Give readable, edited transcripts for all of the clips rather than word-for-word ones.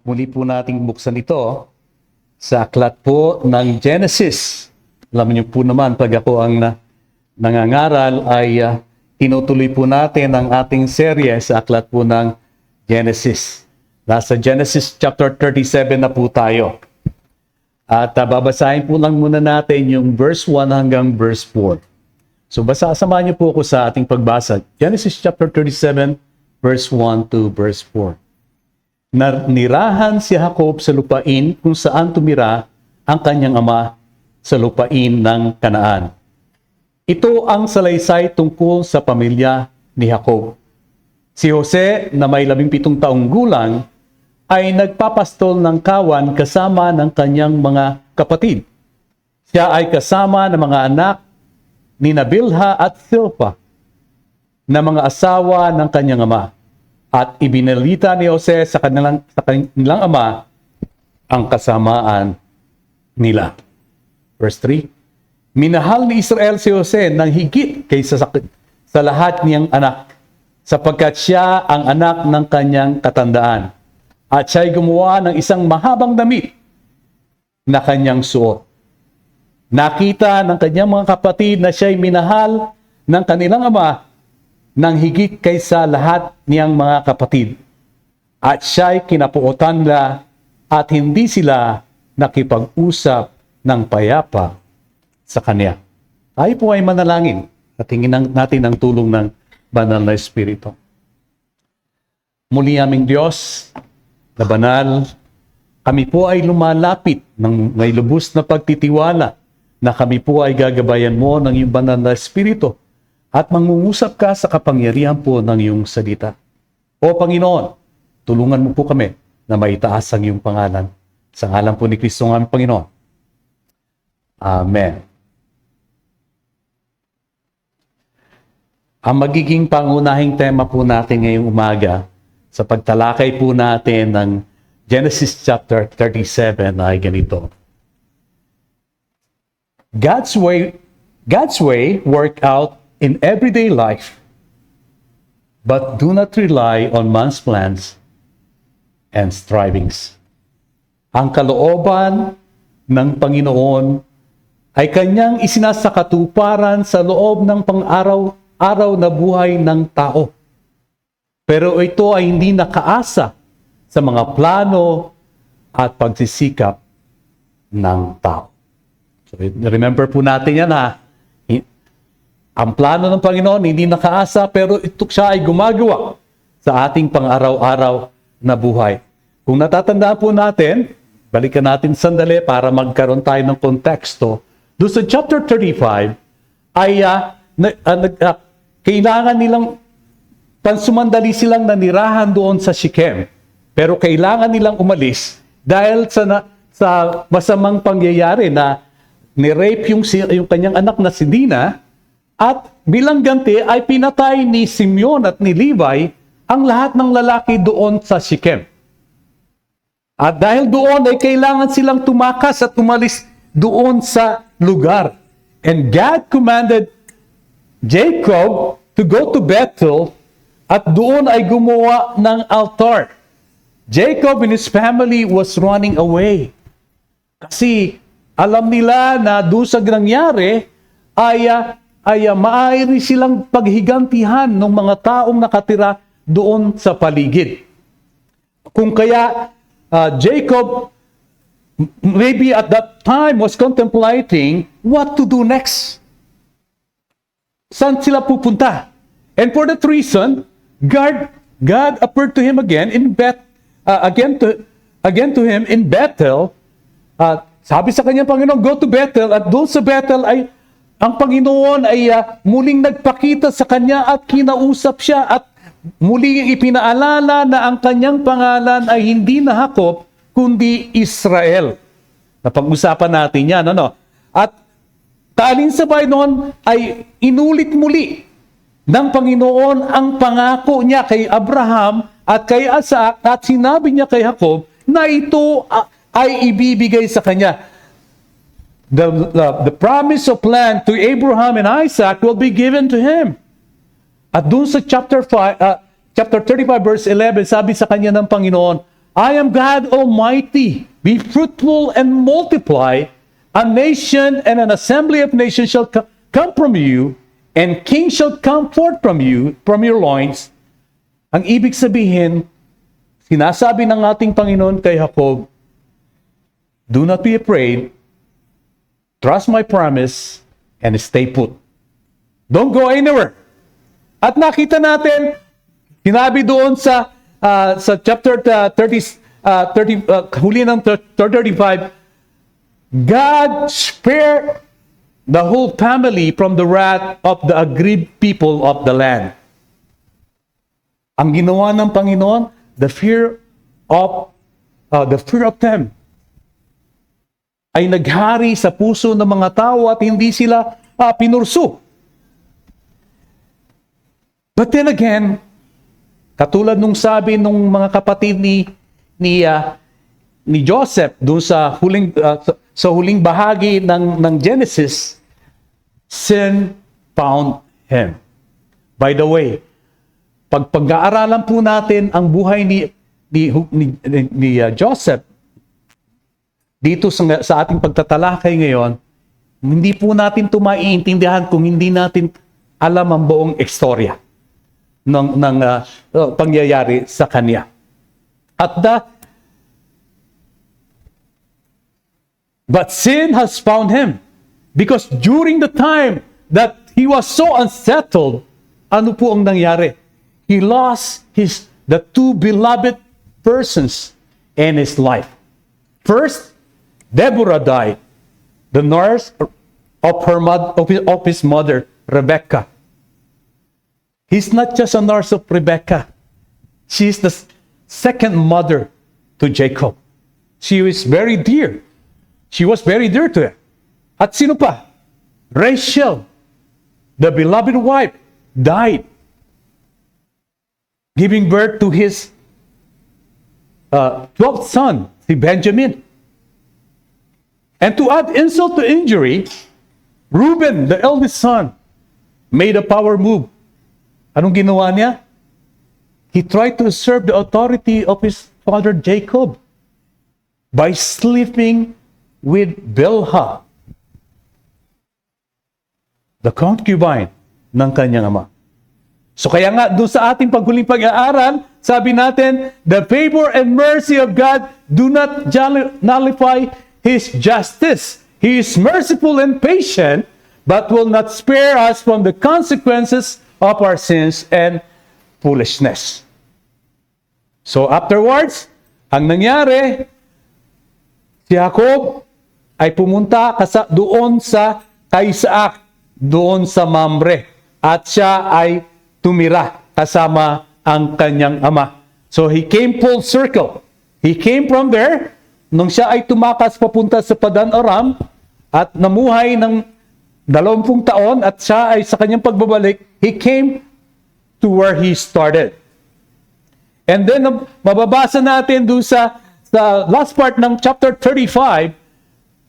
Muli po nating buksan ito sa aklat po ng Genesis. Alam niyo po naman, pag ako ang nangangaral ay tinutuloy po natin ang ating serye sa aklat po ng Genesis. Nasa Genesis chapter 37 na po tayo. At babasahin po lang muna natin yung verse 1 hanggang verse 4. So samahan niyo po ako sa ating pagbasa. Genesis chapter 37 verse 1 to verse 4. Nirahan si Jacob sa lupain kung saan tumira ang kanyang ama sa lupain ng Kanaan. Ito ang salaysay tungkol sa pamilya ni Jacob. Si Jose na may 17 taong gulang ay nagpapastol ng kawan kasama ng kanyang mga kapatid. Siya ay kasama ng mga anak ni Bilha at Silpa na mga asawa ng kanyang ama. At ibinalita ni Jose sa kanilang ama ang kasamaan nila. Verse 3, minahal ni Israel si Jose ng higit kaysa sa lahat niyang anak, sapagkat siya ang anak ng kanyang katandaan. At siya'y gumawa ng isang mahabang damit na kanyang suot. Nakita ng kanyang mga kapatid na siya'y minahal ng kanilang ama nang higit kaysa lahat niyang mga kapatid. At siya'y kinapuotan nila at hindi sila nakipag-usap ng payapa sa kanya. Tayo po ay manalangin at hingin natin ang tulong ng Banal na Espiritu. Muli aming Diyos na banal, kami po ay lumalapit ng may lubos na pagtitiwala na kami po ay gagabayan mo ng iyong Banal na Espiritu at mangungusap ka sa kapangyarihan po ng iyong salita. O Panginoon, tulungan mo po kami na maitaas ang iyong pangalan. Sa ngalan po ni Kristo ng aming Panginoon. Amen. Ang magiging pangunahing tema po natin ngayong umaga sa pagtalakay po natin ng Genesis chapter 37 ay ganito. God's way work out in everyday life, but do not rely on man's plans and strivings. Ang kalooban ng Panginoon ay kanyang isinasakatuparan sa loob ng pang-araw-araw na buhay ng tao. Pero ito ay hindi nakaasa sa mga plano at pagsisikap ng tao. So remember po natin yan ha. Ang plano ng Panginoon hindi nakaasa pero ito siya ay gumagawa sa ating pang-araw-araw na buhay. Kung natatandaan po natin, balikan natin sandali para magkaroon tayo ng konteksto. Doon sa chapter 35 ay kailangan nilang pansumandali silang nanirahan doon sa Shechem. Pero kailangan nilang umalis dahil sa masamang pangyayari na ni-rape yung kanyang anak na si Dina. At bilang ganti ay pinatay ni Simeon at ni Levi ang lahat ng lalaki doon sa Shechem. At dahil doon ay kailangan silang tumakas at umalis doon sa lugar. And God commanded Jacob to go to Bethel at doon ay gumawa ng altar. Jacob and his family was running away. Kasi alam nila na doon sa nangyari ay maaari silang paghigantihan ng mga taong nakatira doon sa paligid. Kung kaya Jacob maybe at that time was contemplating what to do next. Saan sila pupunta? And for that reason, God appeared to him again to him in Bethel. Sabi sa kanya, Panginoon, go to Bethel. At doon sa Bethel ay ang Panginoon ay muling nagpakita sa kanya at kinausap siya at muling ipinaalala na ang kanyang pangalan ay hindi na Jacob, kundi Israel. Napag-usapan natin yan, ano? At taalinsabay noon ay inulit muli ng Panginoon ang pangako niya kay Abraham at kay Isaac at sinabi niya kay Jacob na ito ay ibibigay sa kanya. The promise of land to Abraham and Isaac will be given to him. At doon sa chapter chapter 35 verse 11, sabi sa kanya ng Panginoon, I am God Almighty. Be fruitful and multiply. A nation and an assembly of nations shall come from you, and kings shall come forth from you, from your loins. Ang ibig sabihin, sinasabi ng ating Panginoon kay Jacob, do not be afraid, trust my promise, and stay put. Don't go anywhere. At nakita natin, sinabi doon sa chapter 30, huli ng 35, God spared the whole family from the wrath of the aggrieved people of the land. Ang ginawa ng Panginoon, the fear of them ay naghari sa puso ng mga tao at hindi sila pinursu. But then again, katulad nung sabi nung mga kapatid ni Joseph doon sa huling bahagi ng Genesis, sin found him. By the way, pag-aaralan po natin ang buhay ni Joseph dito sa ating pagtatalakay ngayon, hindi po natin ito maiintindihan kung hindi natin alam ang buong ekstorya ng pangyayari sa kanya. But sin has found him because during the time that he was so unsettled, ano po ang nangyari? He lost the two beloved persons in his life. First, Deborah died, the nurse of his mother, Rebecca. He's not just a nurse of Rebecca. She's the second mother to Jacob. She was very dear. She was very dear to him. At sino pa? Rachel, the beloved wife, died, giving birth to his 12th son, si Benjamin. And to add insult to injury, Reuben, the eldest son, made a power move. Anong ginawa niya? He tried to usurp the authority of his father Jacob by sleeping with Bilhah, the concubine ng kanyang ama. So kaya nga, doon sa ating paghuling pag-aaral, sabi natin, the favor and mercy of God do not nullify His justice. He is merciful and patient, but will not spare us from the consequences of our sins and foolishness. So afterwards, ang nangyari, si Jacob ay pumunta doon kay Isaac, doon sa Mamre, at siya ay tumira kasama ang kanyang ama. So he came full circle. He came from there, nung siya ay tumakas papunta sa Padan Aram at namuhay ng 20 taon at siya ay sa kanyang pagbabalik, he came to where he started. And then mababasa natin doon sa last part ng chapter 35,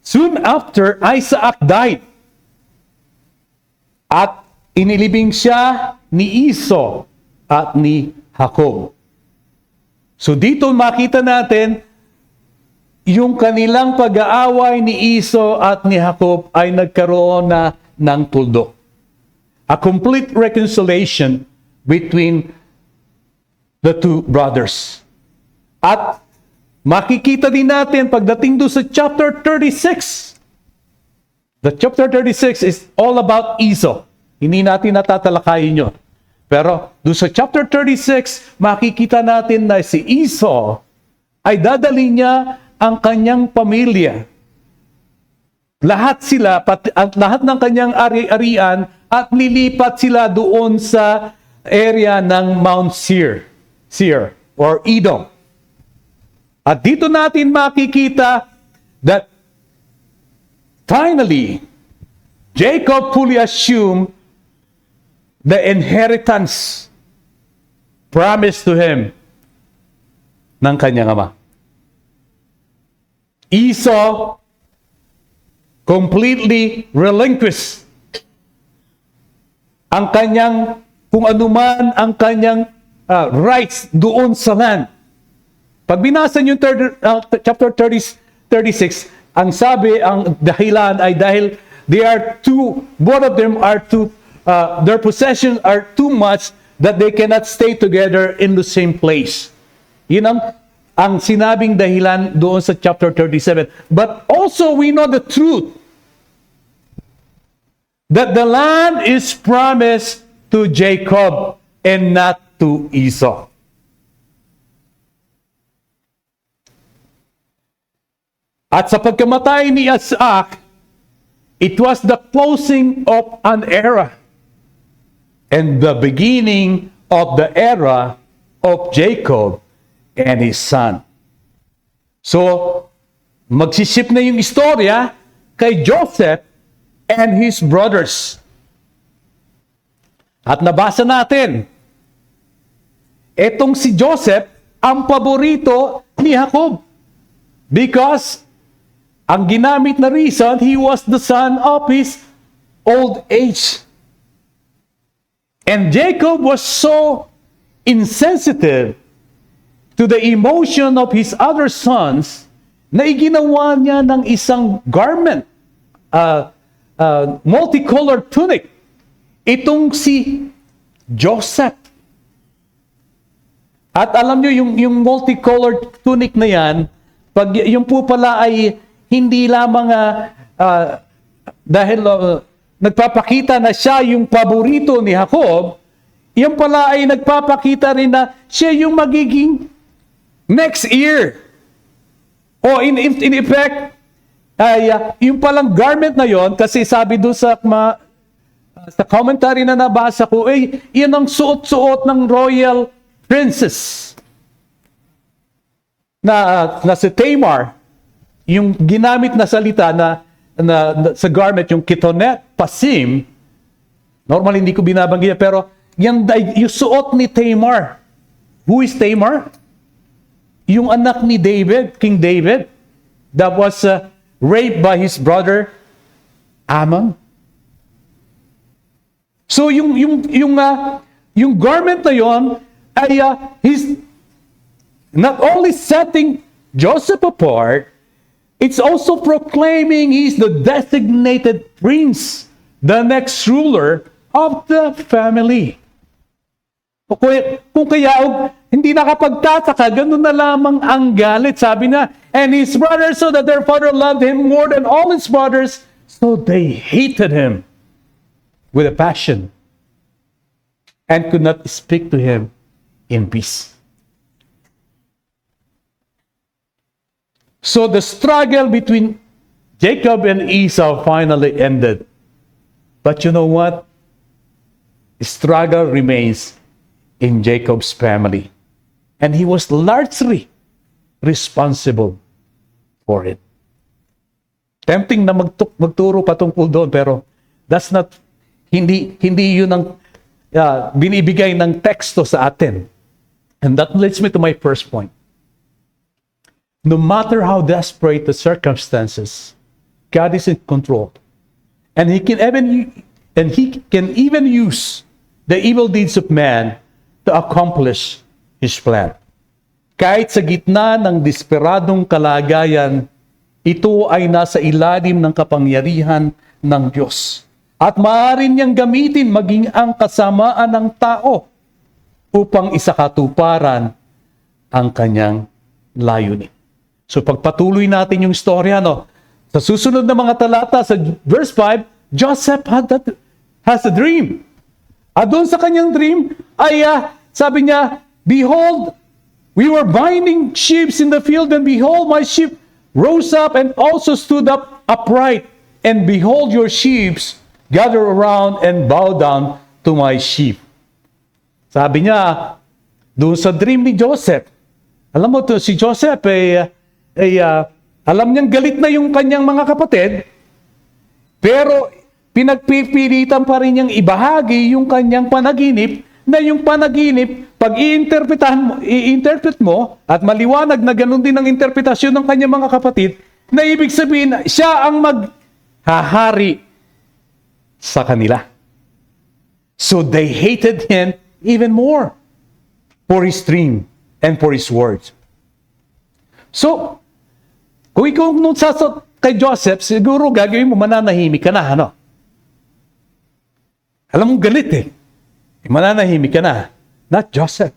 soon after, Isaac died. At inilibing siya ni Esau at ni Jacob. So dito makita natin yung kanilang pag-aaway ni Esau at ni Jacob ay nagkaroon na ng tuldok. A complete reconciliation between the two brothers. At makikita din natin pagdating doon sa chapter 36. The chapter 36 is all about Esau. Hindi natin natatalakayin yun. Pero doon sa chapter 36, makikita natin na si Esau ay dadali niya ang kanyang pamilya. Lahat ng kanyang ari-arian at lilipat sila doon sa area ng Mount Seir or Edom. At dito natin makikita that finally, Jacob fully assumed the inheritance promised to him ng kanyang ama. Esau completely relinquished ang kanyang, kung anuman ang kanyang rights doon sa land. Pag binasa niyo chapter 36, ang sabi, ang dahilan ay dahil both of them are their possessions are too much that they cannot stay together in the same place. Yun ang sinabing dahilan doon sa chapter 37. But also we know the truth that the land is promised to Jacob and not to Esau. At sa pagkamatay ni Isaac, it was the closing of an era and the beginning of the era of Jacob and his son. So, magsisip na yung istorya kay Joseph and his brothers. At nabasa natin, etong si Joseph ang paborito ni Jacob because ang ginamit na reason, he was the son of his old age. And Jacob was so insensitive to the emotion of his other sons na iginawa niya ng isang garment, multicolored tunic. Itong si Joseph. At alam nyo, yung multicolored tunic na yan, pag yung po pala ay hindi lamang dahil nagpapakita na siya yung paborito ni Jacob, yan pala ay nagpapakita rin na siya yung magiging next heir. O in effect, ay yung palang garment na yon, kasi sabi doon sa commentary na nabasa ko, yan ang suot-suot ng royal princess na si Tamar. Yung ginamit na salita na sa garment, yung kitonet, pasim, normal hindi ko binabanggit, pero yan yung suot ni Tamar. Who is Tamar? Yung anak ni David, King David, that was raped by his brother Ammon. So yung garment na yon ay he's not only setting Joseph apart, it's also proclaiming he's the designated prince, the next ruler of the family. Kung kaya hindi nakapagtataka, ganun na lamang ang galit. Sabi na, and his brothers saw that their father loved him more than all his brothers, so they hated him with a passion and could not speak to him in peace. So the struggle between Jacob and Esau finally ended. But you know what? The struggle remains in Jacob's family. And he was largely responsible for it. Tempting na magturo patungkol doon, pero that's not, hindi yun ang binibigay ng teksto sa atin. And that leads me to my first point. No matter how desperate the circumstances, God is in control. And He can even use the evil deeds of man to accomplish His plan. Kahit sa gitna ng desperadong kalagayan, ito ay nasa ilalim ng kapangyarihan ng Diyos. At maaari niyang gamitin maging ang kasamaan ng tao upang isakatuparan ang kanyang layunin. So pagpatuloy natin yung storya, sa susunod na mga talata, sa verse 5, Joseph has a dream. At doon sa kanyang dream, ay sabi niya, behold, we were binding sheep in the field, and behold, my sheep rose up and also stood up upright. And behold, your sheep gather around and bow down to my sheep. Sabi niya, doon sa dream ni Joseph, alam mo to, si Joseph alam niyang galit na yung kanyang mga kapatid, pero pinagpipilitan pa rin niyang ibahagi yung kanyang panaginip, na yung panaginip, pag i-interpret mo, at maliwanag na ganun din ang interpretasyon ng kanyang mga kapatid, na ibig sabihin, siya ang maghahari sa kanila. So they hated him even more. for his dream and for his words. So, kung ikaw nung kay Joseph, siguro gagawin mo, mananahimik ka na, ano? Alam mo, galit eh. Mananahimik ka na. Not Joseph.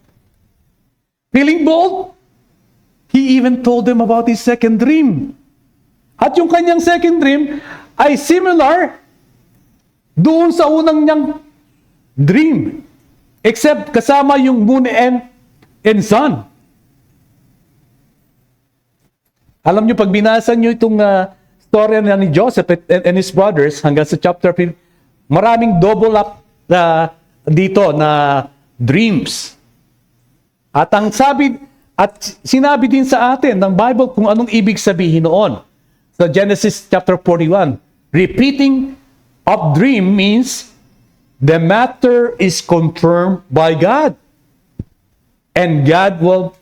Feeling bold, he even told them about his second dream. At yung kanyang second dream ay similar doon sa unang niyang dream. Except kasama yung moon and sun. Alam nyo, pag binasa nyo itong storya ni Joseph and his brothers hanggang sa chapter 5, maraming double up dito na dreams. At ang sinabi din sa atin ng Bible kung anong ibig sabihin noon. Sa Genesis chapter 41, repeating of dream means the matter is confirmed by God. And God will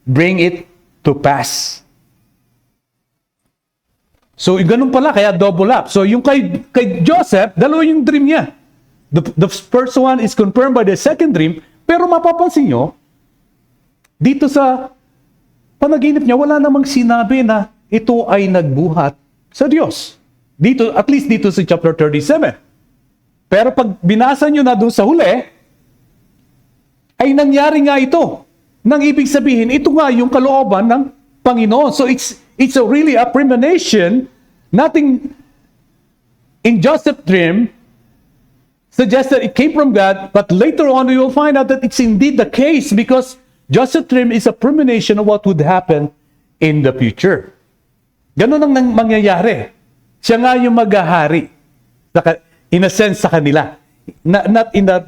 bring it to pass. So, ganun pala, kaya double up. So, yung kay Joseph, dalawa yung dream niya. The first one is confirmed by the second dream, pero mapapansin nyo, dito sa panaginip niya, wala namang sinabi na ito ay nagbuhat sa Diyos. Dito, at least dito sa chapter 37. Pero pag binasa nyo na doon sa huli, ay nangyari nga ito. Nang ibig sabihin, ito nga yung kalooban ng Panginoon. So it's really a premonition. Nothing in Joseph's dream suggests that it came from God, but later on we will find out that it's indeed the case because Joseph's dream is a premonition of what would happen in the future. Ganun ang mangyayari. Siya nga yung maghahari. In a sense sa kanila. Not in the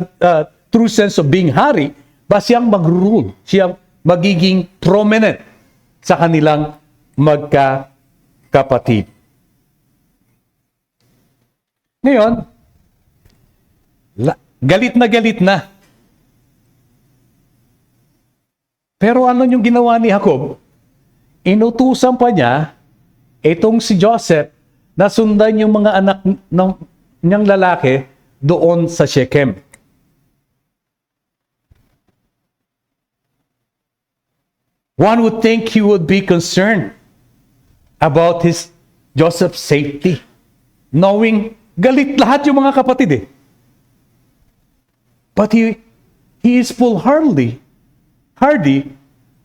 true sense of being hari, but siyang mag-rule. Siyang magiging prominent sa kanilang magkakapatid. Ngayon, galit na. Pero ano yung ginawa ni Jacob? Inutusan pa niya itong si Joseph na sundan yung mga anak niyang lalaki doon sa Shechem. One would think he would be concerned about Joseph's safety. Knowing galit lahat yung mga kapatid eh. But he is foolhardy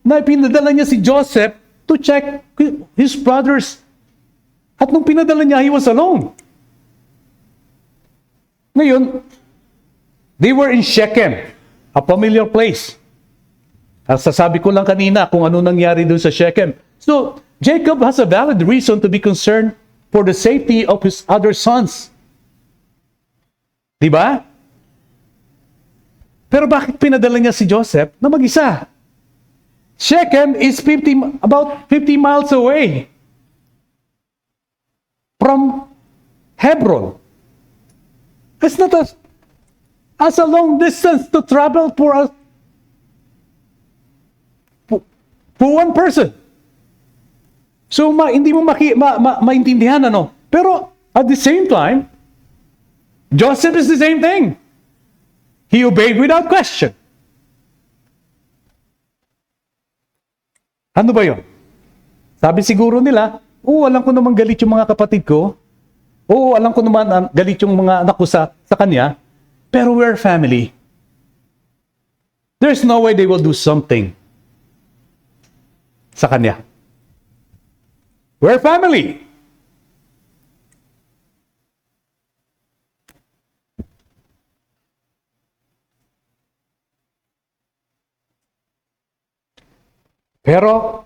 na pinadala niya si Joseph to check his brothers. At nung pinadala niya, he was alone. Ngayon, they were in Shechem, a familiar place. Sasabi ko lang kanina kung ano nangyari doon sa Shechem. So, Jacob has a valid reason to be concerned for the safety of his other sons. Diba? Pero bakit pinadala niya si Joseph na mag-isa? Shechem is about 50 miles away from Hebron. It's not as a long distance to travel for one person. So, hindi mo maintindihan, ano? Pero, at the same time, Joseph is the same thing. He obeyed without question. Ano ba yun? Sabi siguro nila, alam ko naman galit yung mga kapatid ko. Alam ko naman galit yung mga anak ko sa kanya. Pero we're family. There's no way they will do something sa kanya. We're family. Pero,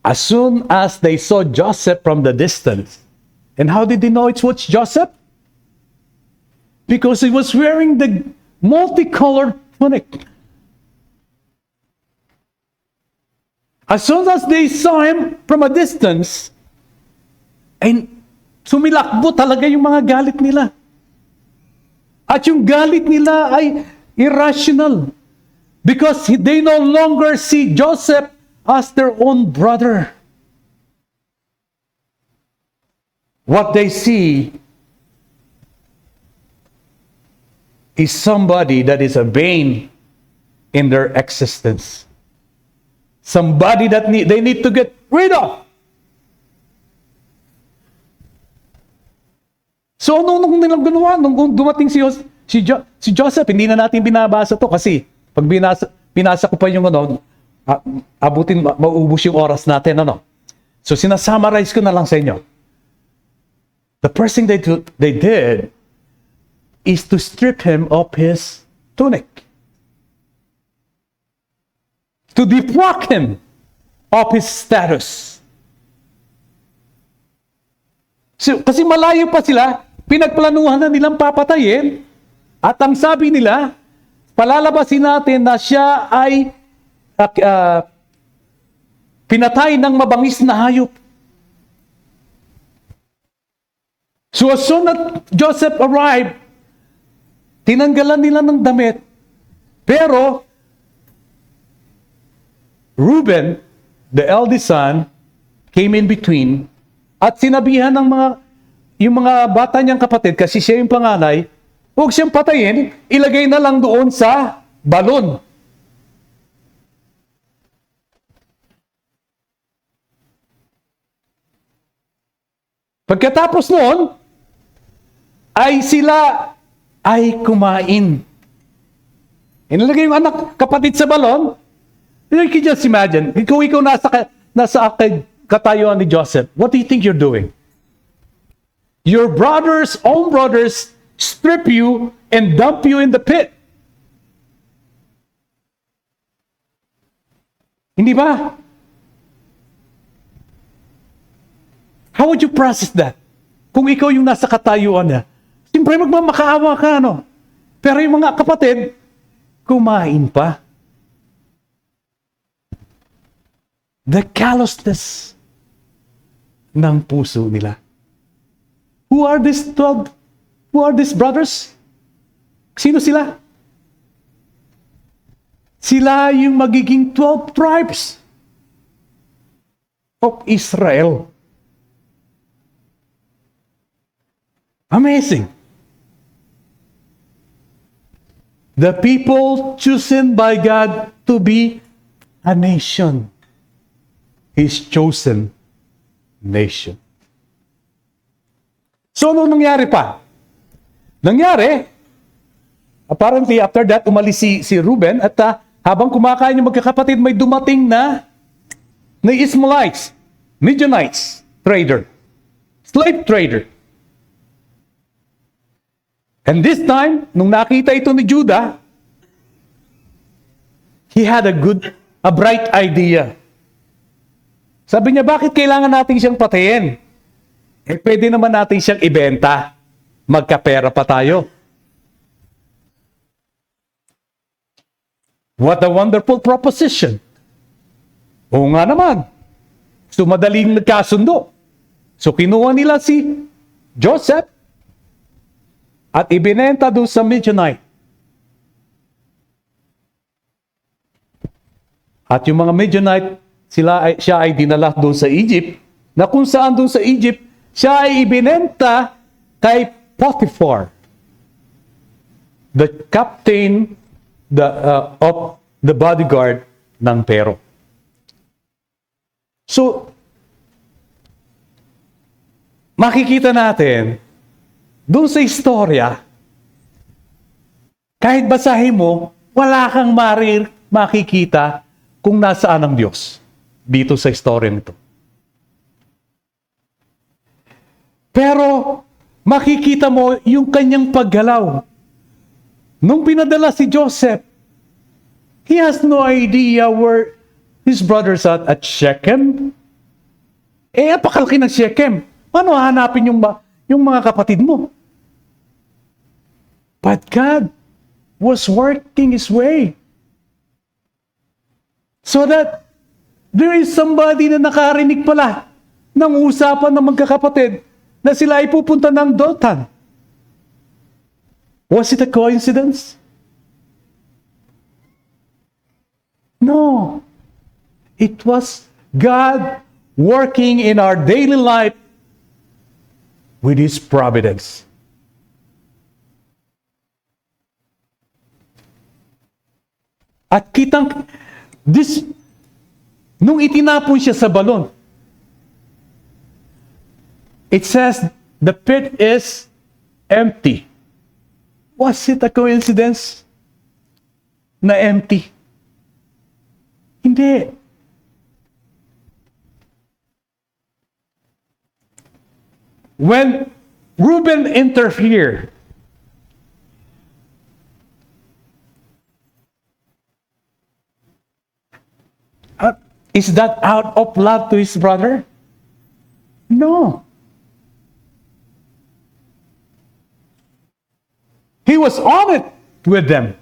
as soon as they saw Joseph from the distance, and how did they know it's Joseph? Because he was wearing the multicolored tunic. As soon as they saw him from a distance, ay sumilakbo talaga yung mga galit nila. At yung galit nila ay irrational. Because they no longer see Joseph as their own brother. What they see is somebody that is a vain in their existence. Somebody that they need to get rid of. So, nung nilang ginawa, nung dumating si Joseph, hindi na natin binabasa to kasi pag binasa ko pa yung mauubos yung oras natin, So, sinasummarize ko na lang sa inyo. The first thing they did is to strip him of his tunic. To deprive him of his status. So, kasi malayo pa sila, pinagplanuhan na nilang papatayin, at ang sabi nila, palalabasin natin na siya ay pinatay ng mabangis na hayop. So as soon as Joseph arrived, tinanggalan nila ng damit. Pero, Reuben, the eldest son, came in between at sinabihan ng yung mga bata niyang kapatid, kasi siya yung panganay, huwag siyang patayin, ilagay na lang doon sa balon. Pagkatapos noon, ay sila ay kumain. Inilagay yung anak, kapatid sa balon. You can just imagine, ikaw nasa katayuan ni Joseph, what do you think you're doing? Your own brothers, strip you and dump you in the pit. Hindi ba? How would you process that? Kung ikaw yung nasa katayuan niya, siyempre magmamakaawa ka, Pero yung mga kapatid, kumain pa. The callousness ng puso nila. Who are these 12? Who are these brothers? Sino sila? Sila yung magiging 12 tribes of Israel. Amazing. The people chosen by God to be a nation. His chosen nation. So, ano nangyari pa? Nangyari, apparently after that, umalis si Reuben at habang kumakain yung magkakapatid, may dumating na Ishmaelites, Midianites, slave trader. And this time, nung nakita ito ni Judah, he had a bright idea. Sabi niya, bakit kailangan natin siyang patayin? Pwede naman natin siyang ibenta. Magkapera pa tayo. What a wonderful proposition. Oo nga naman. So, madaling nagkasundo. So, kinuha nila si Joseph at ibinenta doon sa Midianite. At yung mga Midianite, siya ay dinala doon sa Egypt, na kung saan doon sa Egypt, siya ay ibinenta kay Potiphar, the captain of the bodyguard ng Pharaoh. So, makikita natin, doon sa istorya, kahit basahin mo, wala kang makikita kung nasaan ang Diyos dito sa istorya nito. Pero, makikita mo yung kanyang paggalaw. Nung pinadala si Joseph, he has no idea where his brothers at Shechem. Apakalaki ng Shechem. Paano hahanapin yung mga kapatid mo? But God was working His way. So that there is somebody na nakarinig pala ng usapan ng magkakapatid na sila ay pupunta ng Dothan. Was it a coincidence? No. It was God working in our daily life with His providence. At nung itinapon siya sa balon, it says the pit is empty. Was it a coincidence na empty? Hindi. When Reuben interfered, is that out of love to his brother? No. He was on it with them.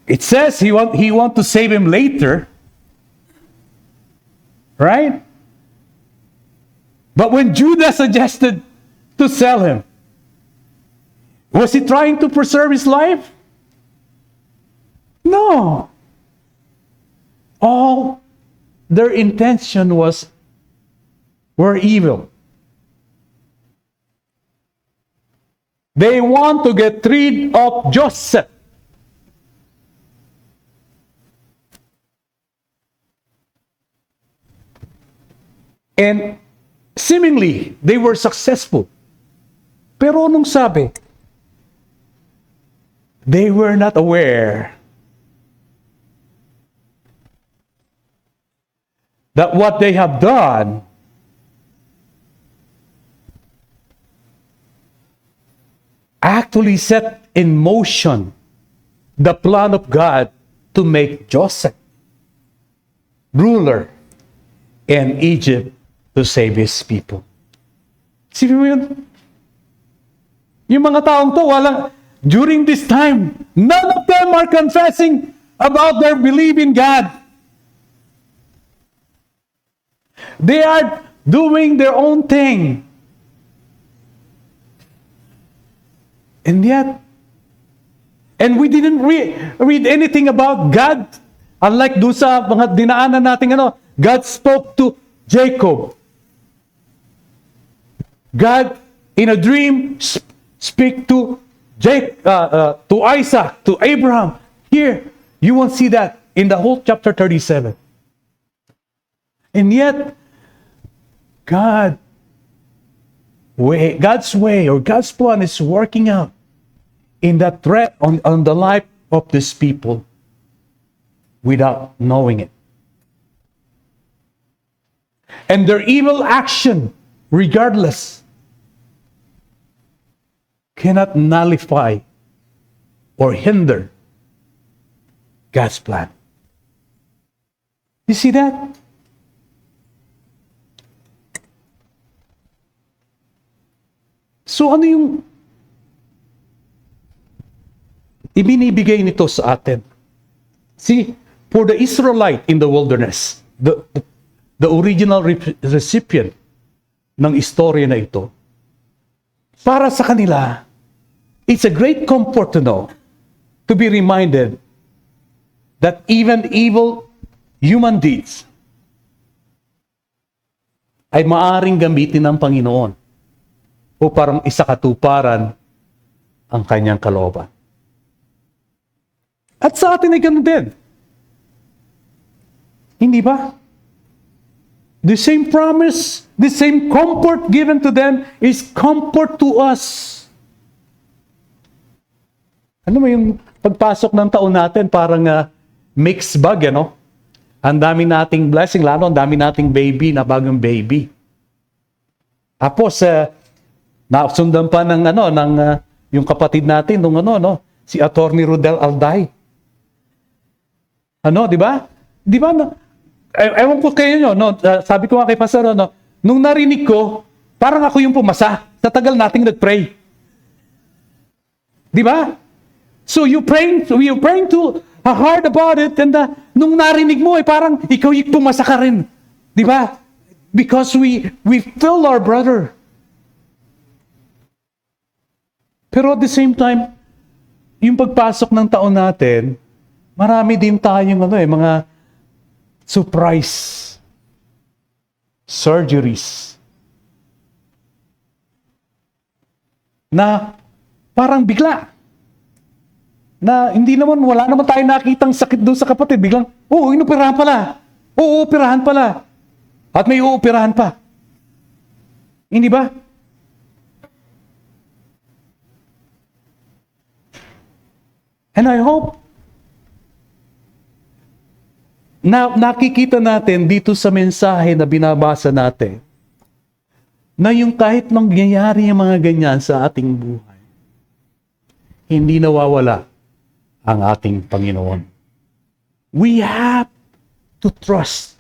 It says he want to save him later. Right? But when Judas suggested to sell him, was he trying to preserve his life? No. All their intention were evil. They want to get rid of Joseph. And seemingly, they were successful. Pero anong sabi? They were not aware that what they have done actually set in motion the plan of God to make Joseph ruler in Egypt to save his people. Sino mo yun? Yung mga taong to, during this time, none of them are confessing about their belief in God. They are doing their own thing. And we didn't read anything about God. Unlike doon sa mga dinaanan natin, God spoke to Jacob. God, in a dream, speak to Isaac, to Abraham. Here, you won't see that in the whole chapter 37. And yet, God's way or God's plan is working out in that threat on the life of these people without knowing it. And their evil action, regardless, cannot nullify or hinder God's plan. You see that? So ano yung ibinibigay nito sa atin? See, for the Israelite in the wilderness, the original recipient ng istorya na ito, para sa kanila, it's a great comfort to know, to be reminded that even evil human deeds ay maaring gamitin ng Panginoon o parang isakatuparan ang kanyang kalooban. At sa atin ay ganun din. Hindi ba? The same promise, the same comfort given to them is comfort to us. Ano mo yung pagpasok ng taon natin, parang mixed bag, Ang dami nating blessing, lalo ang dami nating baby na bagong baby. Tapos, nasundan pa ng yung kapatid natin, si Attorney Rodel Alday. Di ba? Di ba? Ewan ko kayo sabi ko nga kay Pastor, nung narinig ko, parang ako yung pumasa. Sa tagal nating nag-pray. Di ba? So you praying too hard about it, and nung narinig mo, parang ikaw yung pumasa ka rin. Di ba? Because we feel our brother. Pero at the same time, yung pagpasok ng taon natin, marami din tayong mga surprise surgeries na parang bigla. Na hindi naman, wala naman tayo nakitang sakit doon sa kapatid. Biglang, inoperahan pala. Operahan pala. At may uoperahan pa. Hindi ba? And I hope na nakikita natin dito sa mensahe na binabasa natin na yung kahit mangyayari yung mga ganyan sa ating buhay, hindi nawawala ang ating Panginoon. We have to trust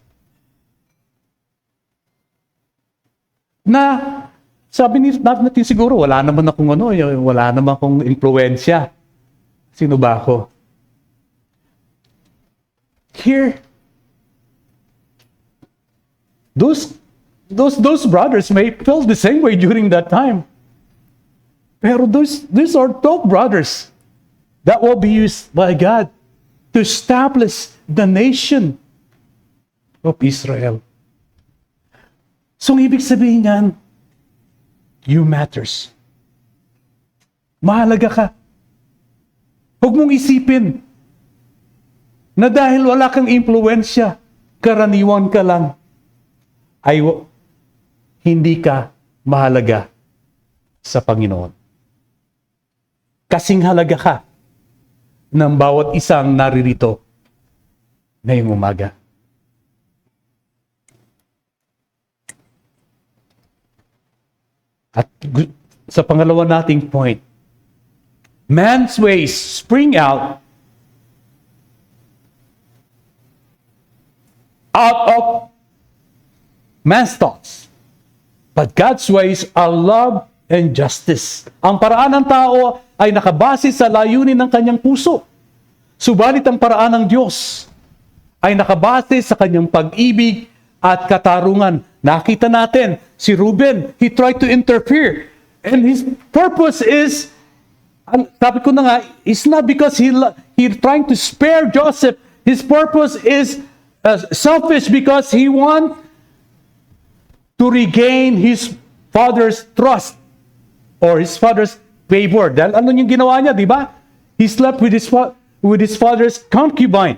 na sabi natin siguro, wala naman akong impluwensya. Sino ba ako? Here, those brothers may feel the same way during that time. Pero these are 12 brothers that will be used by God to establish the nation of Israel. So, ibig sabihin yan, you matters. Mahalaga ka. Huwag mong isipin na dahil wala kang impluwensya, karaniwan ka lang, ay hindi ka mahalaga sa Panginoon. Kasing halaga ka ng bawat isang naririto ngayong umaga. At sa pangalawa nating point, man's ways spring out of man's thoughts. But God's ways are love and justice. Ang paraan ng tao ay nakabase sa layunin ng kanyang puso. Subalit ang paraan ng Diyos ay nakabase sa kanyang pag-ibig at katarungan. Nakita natin, si Reuben, he tried to interfere. And his purpose is, sabi ko na nga, it's not because he trying to spare Joseph. His purpose is selfish because he wants to regain his father's trust or his father's favor. Dahil ano yung ginawa niya, di ba? He slept with his father's concubine.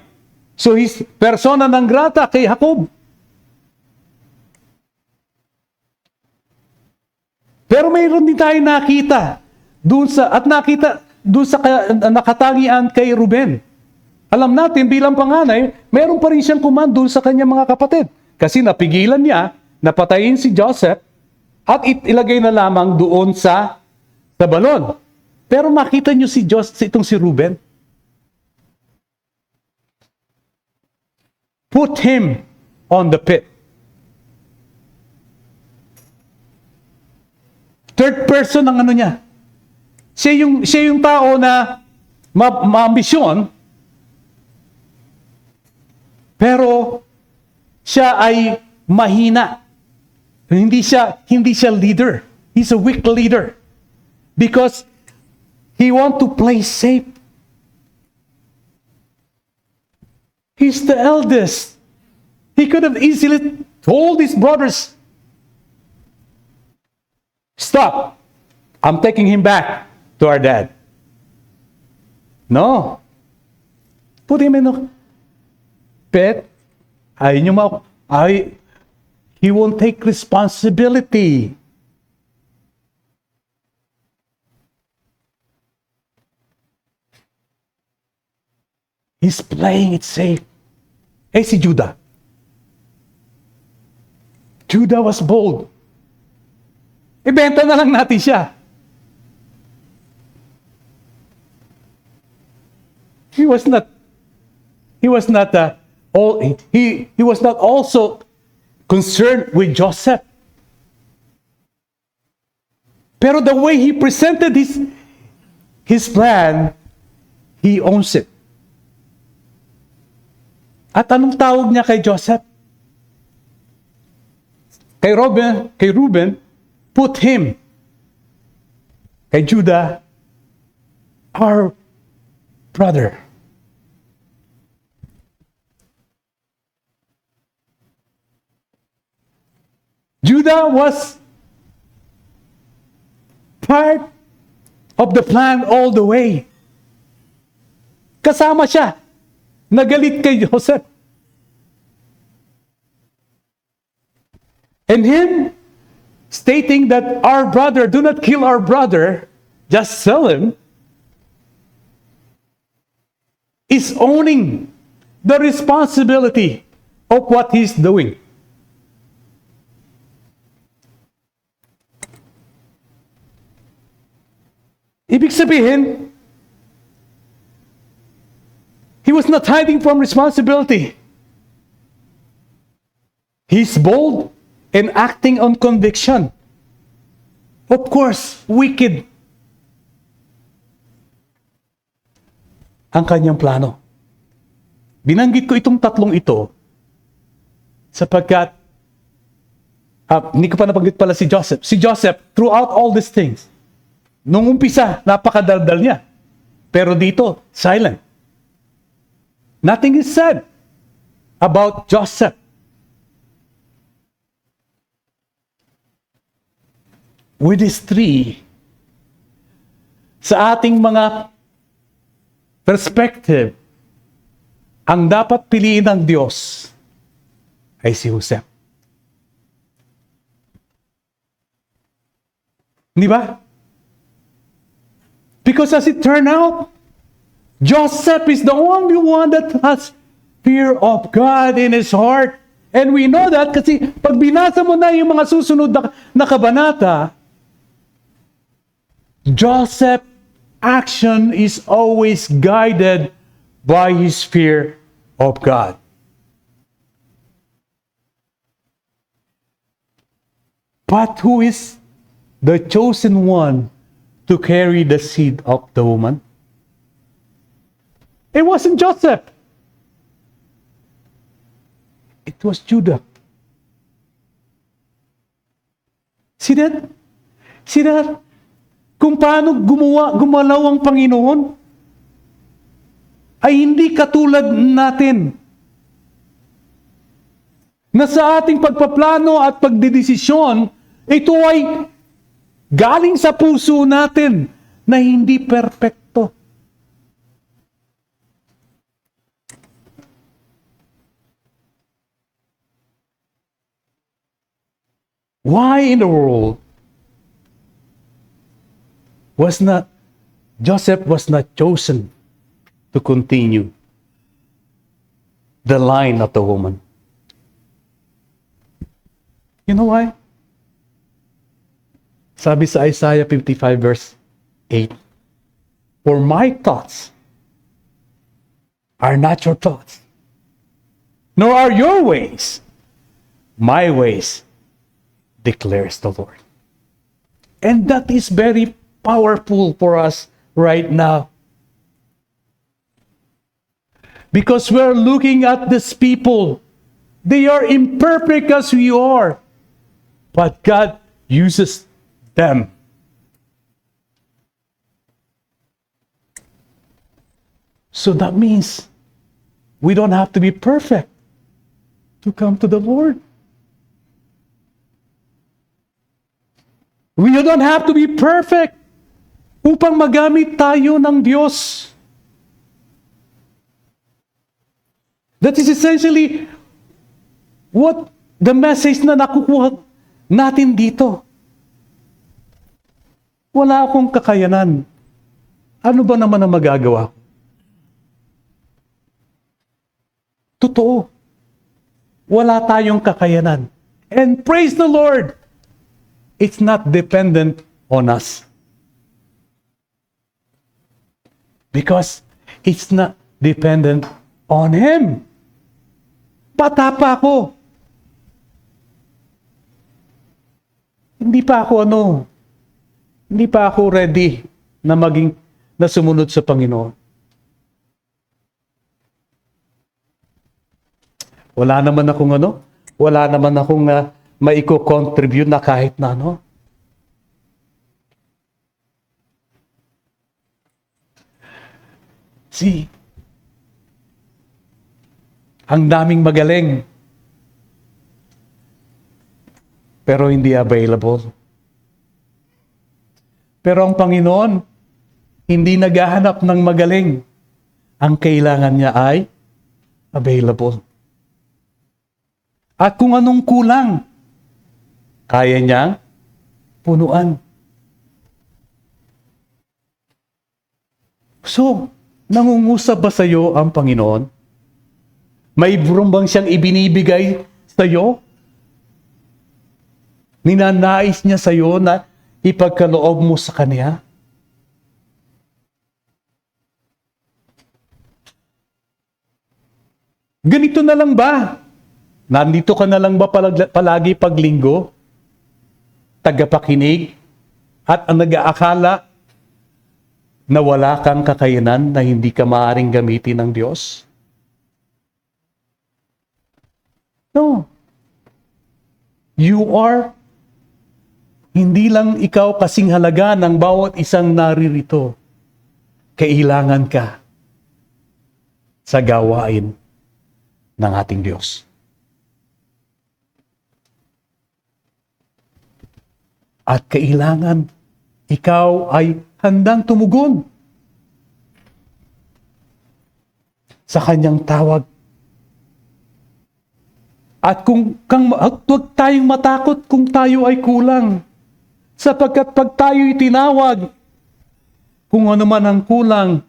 So his persona non grata kay Jacob. Pero mayroon din tayo nakita doon sa nakatangian kay Reuben. Alam natin bilang panganay, mayroon pa rin siyang command doon sa kanyang mga kapatid. Kasi napigilan niya na patayin si Joseph at ilagay na lamang doon sa balon. Pero makita niyo itong si Reuben. Put him on the pit. Third person ang ano niya. Siya yung tao na maambisyon, pero siya ay mahina. Hindi siya leader. He's a weak leader. Because he want to play safe. He's the eldest. He could have easily told his brothers, stop. I'm taking him back to our dad. No. Put him in the pit. He won't take responsibility. He's playing it safe. Si Judah. Judah was bold. Ibenta na lang natin siya. He was not also concerned with Joseph. Pero the way he presented his plan, he owns it. At anong tawag niya kay Joseph? Kay Reuben, put him. Kay Judah, our brother. Judah was part of the plan all the way. kasama siya. Nagalit kay Joseph. And him stating that our brother, do not kill our brother, just sell him, is owning the responsibility of what he's doing. Ibig sabihin, he was not hiding from responsibility. He's bold and acting on conviction. Of course, wicked ang kanyang plano. Binanggit ko itong tatlong ito sapagkat hindi ko pa nabanggit pala si Joseph. Si Joseph, throughout all these things, nung umpisa, napakadaldal niya. Pero dito, silent. Nothing is said about Joseph. With these three, sa ating mga perspective, ang dapat piliin ng Diyos ay si Joseph. Di ba? Because as it turned out, Joseph is the only one that has fear of God in his heart. And we know that kasi pag binasa mo na yung mga susunod na kabanata, Joseph's action is always guided by his fear of God. But who is the chosen one to carry the seed of the woman? It wasn't Joseph. It was Judah. See that? See that? Kung paano gumalaw ang Panginoon, ay hindi katulad natin. Na sa ating pagpaplano at pagdedesisyon, ito ay galing sa puso natin na hindi perpekto. Why in the world Joseph was not chosen to continue the line of the woman? You know why? Sabi sa Isaiah 55 verse 8, for my thoughts are not your thoughts, nor are your ways my ways, declares the Lord. And that is very powerful for us right now. Because we're looking at these people. They are imperfect as we are. But God uses them. So that means we don't have to be perfect to come to the Lord. We don't have to be perfect upang magamit tayo ng Diyos. That is essentially what the message na nakukuha natin dito. Wala akong kakayanan. Ano ba naman ang magagawa ko? Totoo. Wala tayong kakayanan. And praise the Lord, it's not dependent on us. Because it's not dependent on Him. Bata pa ako. Hindi pa ako ready na sumunod sa Panginoon. Wala naman akong maiko-contribute na kahit na ano. See, ang daming magaling, pero hindi available. Pero ang Panginoon, hindi naghahanap ng magaling. ang kailangan niya ay available. At kung anong kulang, kaya niyang punuan. So, nangungusap ba sa iyo ang Panginoon? May bang siyang ibinibigay sa iyo? Ninanais niya sa iyo na ipagkaloob mo sa Kanya? Ganito na lang ba? Nandito ka na lang ba palagi paglinggo? Tagapakinig? At ang nag-aakala na wala kang kakayanan na hindi ka maaaring gamitin ng Diyos? No. You are, hindi lang ikaw kasing halaga ng bawat isang naririto. Kailangan ka sa gawain ng ating Diyos. At kailangan ikaw ay handang tumugon sa Kanyang tawag. At huwag tayong matakot kung tayo ay kulang. Sapagkat pag tayo'y tinawag, kung ano man ang kulang,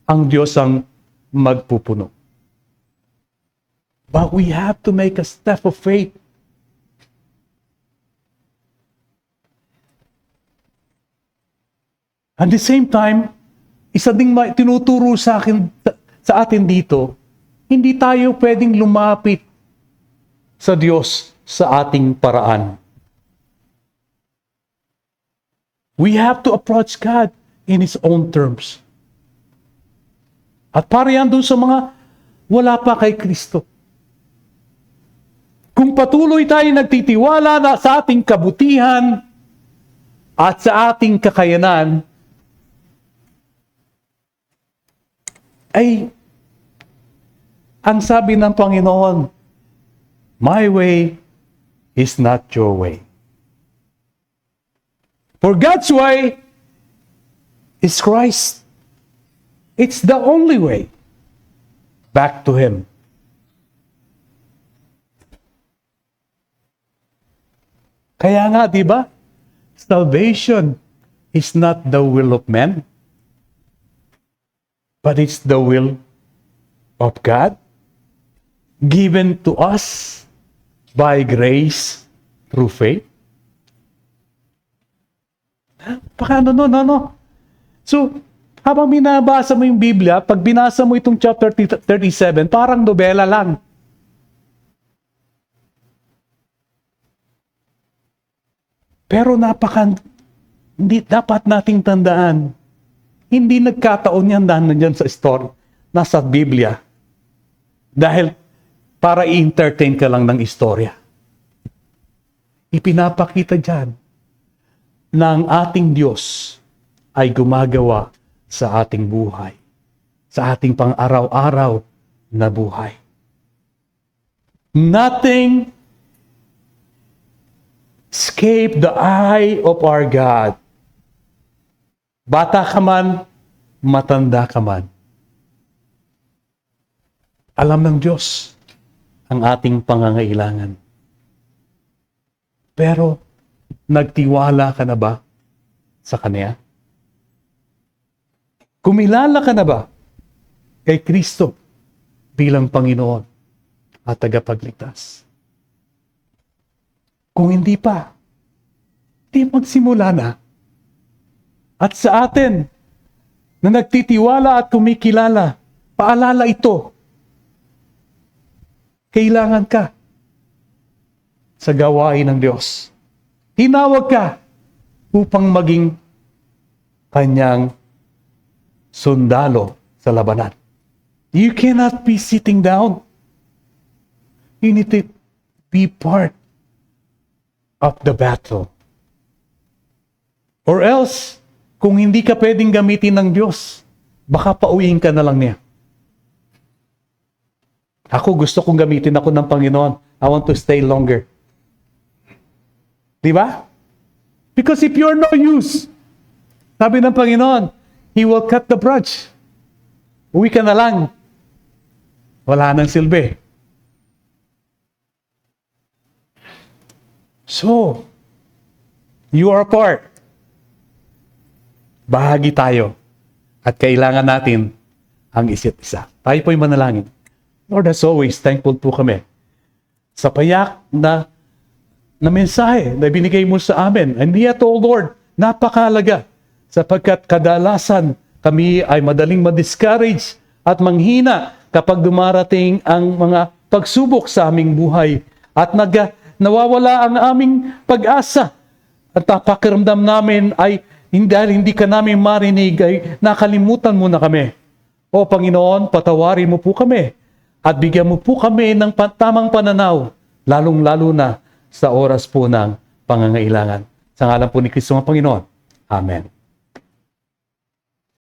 ang Diyos ang magpupuno. But we have to make a step of faith. At the same time, isa ding tinuturo sa atin dito, hindi tayo pwedeng lumapit sa Diyos sa ating paraan. We have to approach God in His own terms. At para yan dun sa mga wala pa kay Kristo. Kung patuloy tayo nagtitiwala na sa ating kabutihan at sa ating kakayanan, ay ang sabi ng Panginoon, my way is not your way. For God's way is Christ. It's the only way back to Him. Kaya nga, di ba? Salvation is not the will of man, but it's the will of God, given to us by grace through faith. Paano no? So, habang binabasa mo yung Biblia, pag binasa mo itong chapter 37, parang nobela lang. Pero hindi dapat nating tandaan, hindi nagkataon yan dahil sa story, nasa Biblia. Dahil para i-entertain ka lang ng istorya. Ipinapakita dyan na ang ating Diyos ay gumagawa sa ating buhay, sa ating pang-araw-araw na buhay. Nothing escape the eye of our God. Bata ka man, matanda ka man. Alam ng Diyos ang ating pangangailangan. Pero, nagtiwala ka na ba sa Kanya? Kumilala ka na ba kay Kristo bilang Panginoon at tagapagligtas? Kung hindi pa, di magsimula na. At sa atin, na nagtitiwala at kumikilala, paalala ito. Kailangan ka sa gawain ng Diyos. Tinawag ka upang maging Kanyang sundalo sa labanan. You cannot be sitting down. You need to be part of the battle. Or else, kung hindi ka pwedeng gamitin ng Diyos, baka pauwiin ka na lang niya. Ako gusto kong gamitin ako ng Panginoon. I want to stay longer. Di ba? Because if you're no use, sabi ng Panginoon, He will cut the branch. Uwi ka na lang. Wala nang silbi. So, you are part. Bahagi tayo. At kailangan natin ang isa't isa. Tayo po'y manalangin. Lord, as always, thankful po kami sa payak na mensahe na binigay mo sa amin. And yet, oh Lord, napakalaga sapagkat kadalasan kami ay madaling ma-discourage at manghina kapag dumarating ang mga pagsubok sa aming buhay at nawawala ang aming pag-asa at pakiramdam namin ay dahil hindi ka namin marinig ay nakalimutan mo na kami. O Panginoon, patawarin mo po kami at bigyan mo po kami ng tamang pananaw, lalong-lalo na sa oras po ng pangangailangan. Sa ngalan po ni Kristo ang Panginoon. Amen.